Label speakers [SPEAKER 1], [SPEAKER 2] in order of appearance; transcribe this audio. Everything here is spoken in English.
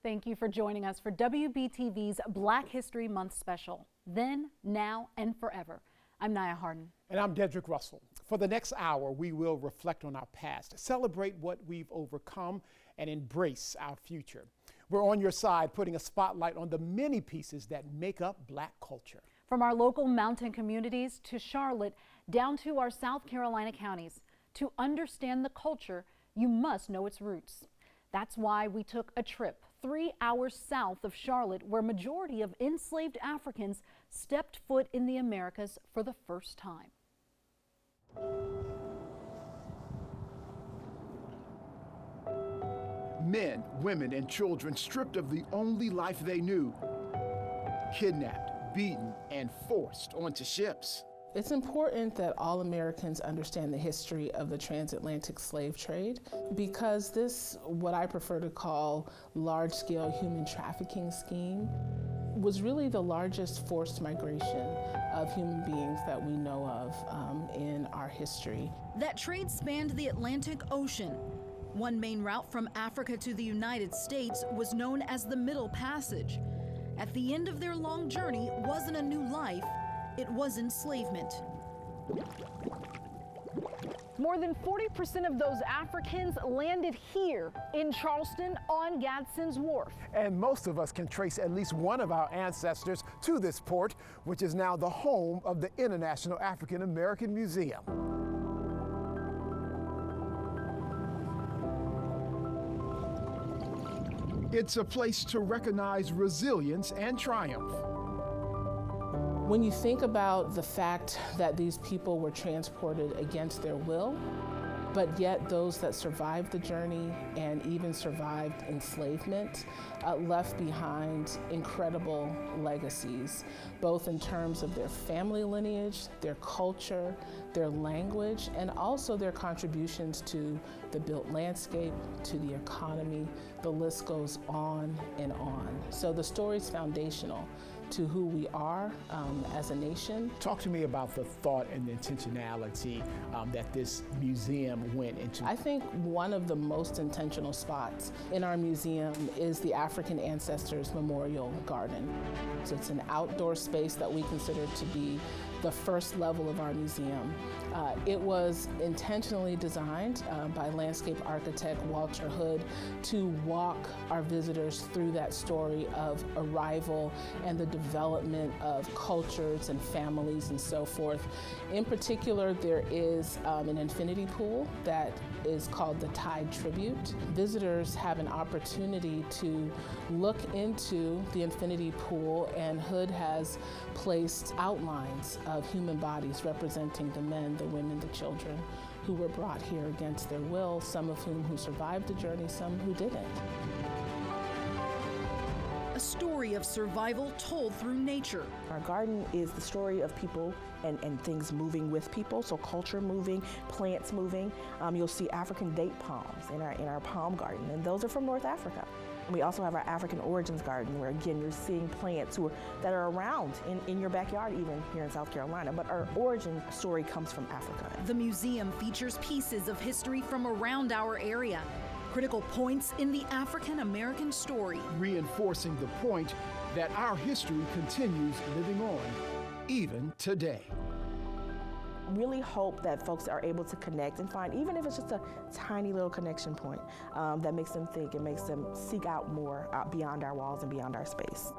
[SPEAKER 1] Thank you for joining us for WBTV's Black History Month special, Then, Now, and Forever. I'm Naya Harden.
[SPEAKER 2] And I'm Dedrick Russell. For the next hour, we will reflect on our past, celebrate what we've overcome, and embrace our future. We're on your side, putting a spotlight on the many pieces that make up Black culture.
[SPEAKER 1] From our local mountain communities to Charlotte, down to our South Carolina counties. To understand the culture, you must know its roots. That's why we took a trip 3 hours south of Charlotte, where majority of enslaved Africans stepped foot in the Americas for the first time.
[SPEAKER 3] Men, women, and children stripped of the only life they knew, kidnapped, beaten, and forced onto ships.
[SPEAKER 4] It's important that all Americans understand the history of the transatlantic slave trade, because this, what I prefer to call large-scale human trafficking scheme, was really the largest forced migration of human beings that we know of in our history.
[SPEAKER 5] That trade spanned the Atlantic Ocean. One main route from Africa to the United States was known as the Middle Passage. At the end of their long journey wasn't a new life, it was enslavement.
[SPEAKER 1] More than 40% of those Africans landed here in Charleston on Gadsden's Wharf.
[SPEAKER 2] And most of us can trace at least one of our ancestors to this port, which is now the home of the International African American Museum.
[SPEAKER 3] It's a place to recognize resilience and triumph.
[SPEAKER 4] When you think about the fact that these people were transported against their will, but yet those that survived the journey and even survived enslavement left behind incredible legacies, both in terms of their family lineage, their culture, their language, and also their contributions to the built landscape, to the economy. The list goes on and on. So the story's foundational to who we are as a nation.
[SPEAKER 2] Talk to me about the thought and the intentionality that this museum went into.
[SPEAKER 4] I think one of the most intentional spots in our museum is the African Ancestors Memorial Garden. So it's an outdoor space that we consider to be the first level of our museum. It was intentionally designed by landscape architect Walter Hood to walk our visitors through that story of arrival and the development of cultures and families and so forth. In particular, there is an infinity pool that is called the Tide Tribute. Visitors have an opportunity to look into the infinity pool, and Hood has placed outlines of human bodies representing the men, the women, the children who were brought here against their will, some of whom who survived the journey, some who didn't.
[SPEAKER 5] A story of survival told through nature.
[SPEAKER 6] Our garden is the story of people and things moving with people, so culture moving, plants moving. You'll see African date palms in our palm garden, and those are from North Africa. We also have our African Origins Garden, where again you're seeing plants that are around in your backyard, even here in South Carolina, but our origin story comes from Africa.
[SPEAKER 5] The museum features pieces of history from around our area, critical points in the African American story,
[SPEAKER 3] Reinforcing the point that our history continues living on, even today.
[SPEAKER 6] Really hope that folks are able to connect and find, even if it's just a tiny little connection point that makes them think and makes them seek out more beyond our walls and beyond our space.